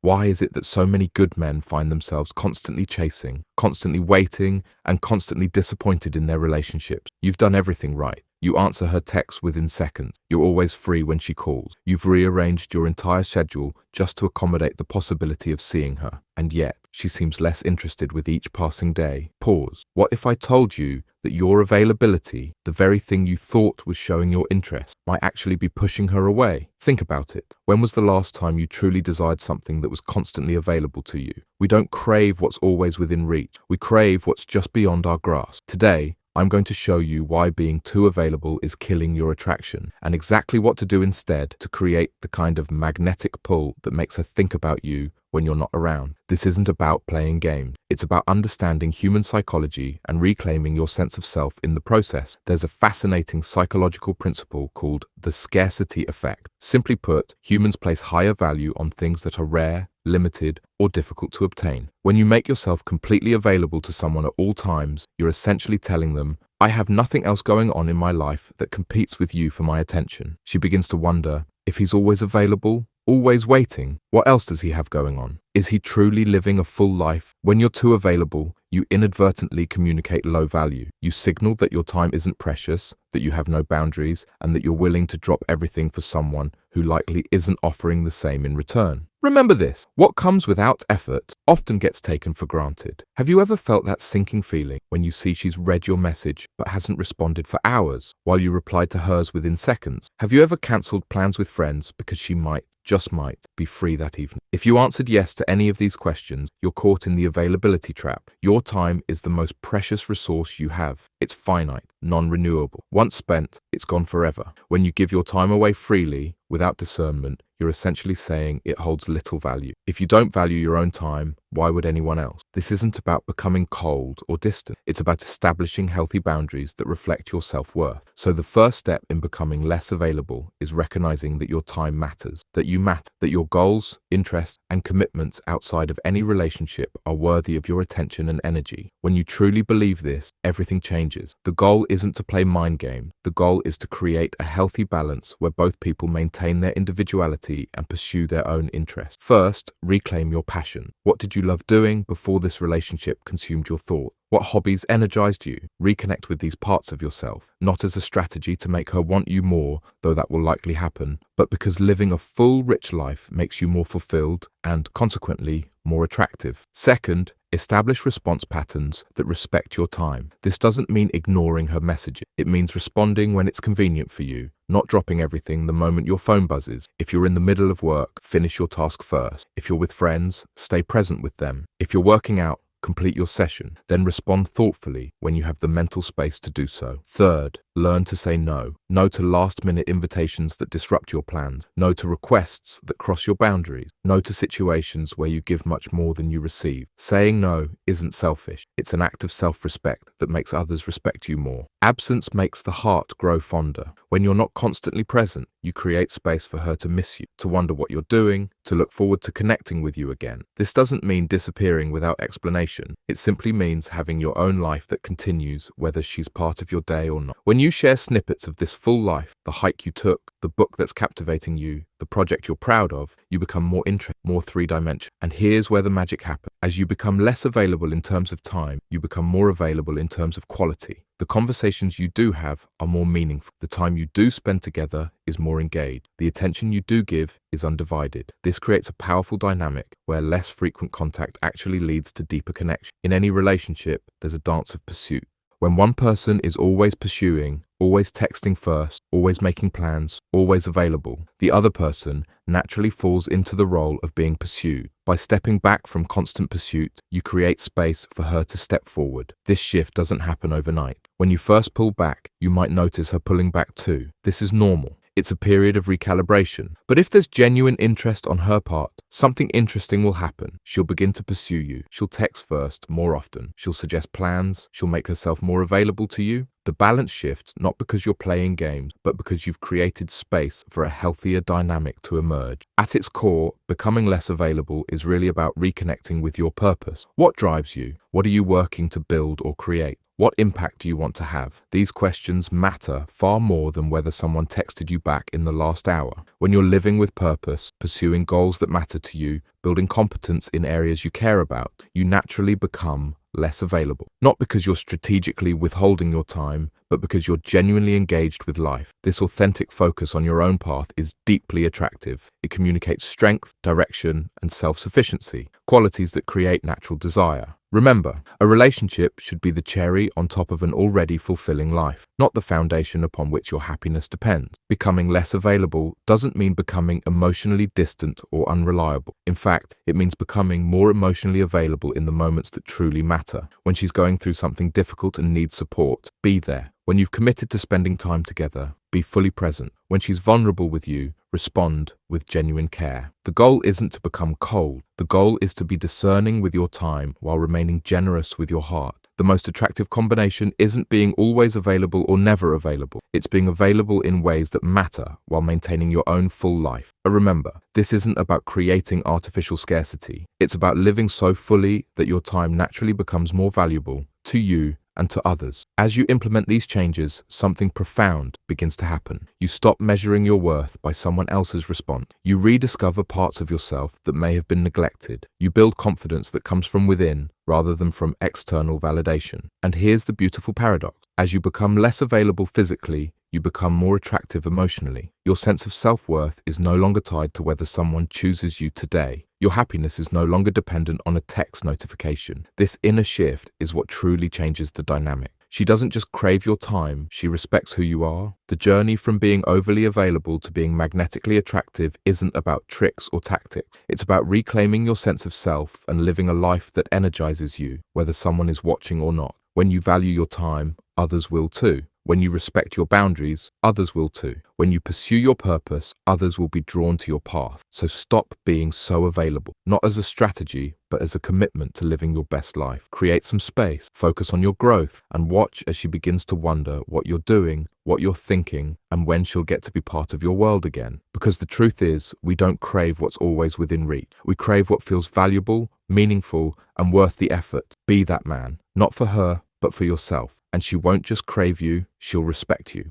Why is it that so many good men find themselves constantly chasing, constantly waiting, and constantly disappointed in their relationships? You've done everything right. You answer her texts within seconds. You're always free when she calls. You've rearranged your entire schedule just to accommodate the possibility of seeing her. And yet, she seems less interested with each passing day. Pause. What if I told you that your availability, the very thing you thought was showing your interest, might actually be pushing her away? Think about it. When was the last time you truly desired something that was constantly available to you? We don't crave what's always within reach. We crave what's just beyond our grasp. Today, I'm going to show you why being too available is killing your attraction, and exactly what to do instead to create the kind of magnetic pull that makes her think about you when you're not around. This isn't about playing games. It's about understanding human psychology and reclaiming your sense of self in the process. There's a fascinating psychological principle called the scarcity effect. Simply put, humans place higher value on things that are rare, limited, or difficult to obtain. When you make yourself completely available to someone at all times, you're essentially telling them, I have nothing else going on in my life that competes with you for my attention. She begins to wonder, if he's always available, always waiting, what else does he have going on? Is he truly living a full life? When you're too available, you inadvertently communicate low value. You signal that your time isn't precious, that you have no boundaries, and that you're willing to drop everything for someone who likely isn't offering the same in return. Remember this, what comes without effort often gets taken for granted. Have you ever felt that sinking feeling when you see she's read your message but hasn't responded for hours, while you replied to hers within seconds? Have you ever cancelled plans with friends because she might, just might, be free that evening? If you answered yes to any of these questions, you're caught in the availability trap. Your time is the most precious resource you have. It's finite, non-renewable. Once spent, it's gone forever. When you give your time away freely, without discernment, you're essentially saying it holds little value. If you don't value your own time, why would anyone else? This isn't about becoming cold or distant. It's about establishing healthy boundaries that reflect your self-worth. So the first step in becoming less available is recognizing that your time matters, that you matter, that your goals, interests, and commitments outside of any relationship are worthy of your attention and energy. When you truly believe this, everything changes. The goal isn't to play mind games. The goal is to create a healthy balance where both people maintain their individuality and pursue their own interests. First, reclaim your passion. What did you love doing before this relationship consumed your thought? What hobbies energized you? Reconnect with these parts of yourself, not as a strategy to make her want you more, though that will likely happen, but because living a full, rich life makes you more fulfilled and, consequently, more attractive. Second, establish response patterns that respect your time. This doesn't mean ignoring her messages. It means responding when it's convenient for you, not dropping everything the moment your phone buzzes. If you're in the middle of work, finish your task first. If you're with friends, stay present with them. If you're working out, complete your session, then respond thoughtfully when you have the mental space to do so. Third, learn to say no. No to last-minute invitations that disrupt your plans. No to requests that cross your boundaries. No to situations where you give much more than you receive. Saying no isn't selfish. It's an act of self-respect that makes others respect you more. Absence makes the heart grow fonder. When you're not constantly present, you create space for her to miss you, to wonder what you're doing, to look forward to connecting with you again. This doesn't mean disappearing without explanation. It simply means having your own life that continues, whether she's part of your day or not. When you share snippets of this full life, the hike you took, the book that's captivating you, the project you're proud of, you become more interested, more three-dimensional. And here's where the magic happens. As you become less available in terms of time, you become more available in terms of quality. The conversations you do have are more meaningful. The time you do spend together is more engaged. The attention you do give is undivided. This creates a powerful dynamic where less frequent contact actually leads to deeper connection. In any relationship, there's a dance of pursuit. When one person is always pursuing, always texting first, always making plans, always available, the other person naturally falls into the role of being pursued. By stepping back from constant pursuit, you create space for her to step forward. This shift doesn't happen overnight. When you first pull back, you might notice her pulling back too. This is normal. It's a period of recalibration. But if there's genuine interest on her part, something interesting will happen. She'll begin to pursue you. She'll text first, more often. She'll suggest plans. She'll make herself more available to you. The balance shifts not because you're playing games, but because you've created space for a healthier dynamic to emerge. At its core, becoming less available is really about reconnecting with your purpose. What drives you? What are you working to build or create? What impact do you want to have? These questions matter far more than whether someone texted you back in the last hour. When you're living with purpose, pursuing goals that matter to you, building competence in areas you care about, you naturally become less available. Not because you're strategically withholding your time, but because you're genuinely engaged with life. This authentic focus on your own path is deeply attractive. It communicates strength, direction, and self-sufficiency, qualities that create natural desire. Remember, a relationship should be the cherry on top of an already fulfilling life, not the foundation upon which your happiness depends. Becoming less available doesn't mean becoming emotionally distant or unreliable. In fact, it means becoming more emotionally available in the moments that truly matter. When she's going through something difficult and needs support, be there. When you've committed to spending time together, be fully present. When she's vulnerable with you, respond with genuine care. The goal isn't to become cold. The goal is to be discerning with your time while remaining generous with your heart. The most attractive combination isn't being always available or never available. It's being available in ways that matter while maintaining your own full life. But remember, this isn't about creating artificial scarcity. It's about living so fully that your time naturally becomes more valuable to you and to others. As you implement these changes, something profound begins to happen. You stop measuring your worth by someone else's response. You rediscover parts of yourself that may have been neglected. You build confidence that comes from within rather than from external validation. And here's the beautiful paradox. As you become less available physically, you become more attractive emotionally. Your sense of self-worth is no longer tied to whether someone chooses you today. Your happiness is no longer dependent on a text notification. This inner shift is what truly changes the dynamic. She doesn't just crave your time, she respects who you are. The journey from being overly available to being magnetically attractive isn't about tricks or tactics. It's about reclaiming your sense of self and living a life that energizes you, whether someone is watching or not. When you value your time, others will too. When you respect your boundaries, others will too. When you pursue your purpose, others will be drawn to your path. So stop being so available, not as a strategy, but as a commitment to living your best life. Create some space, focus on your growth, and watch as she begins to wonder what you're doing, what you're thinking, and when she'll get to be part of your world again. Because the truth is, we don't crave what's always within reach. We crave what feels valuable, meaningful, and worth the effort. Be that man, not for her, but for yourself. And she won't just crave you, she'll respect you.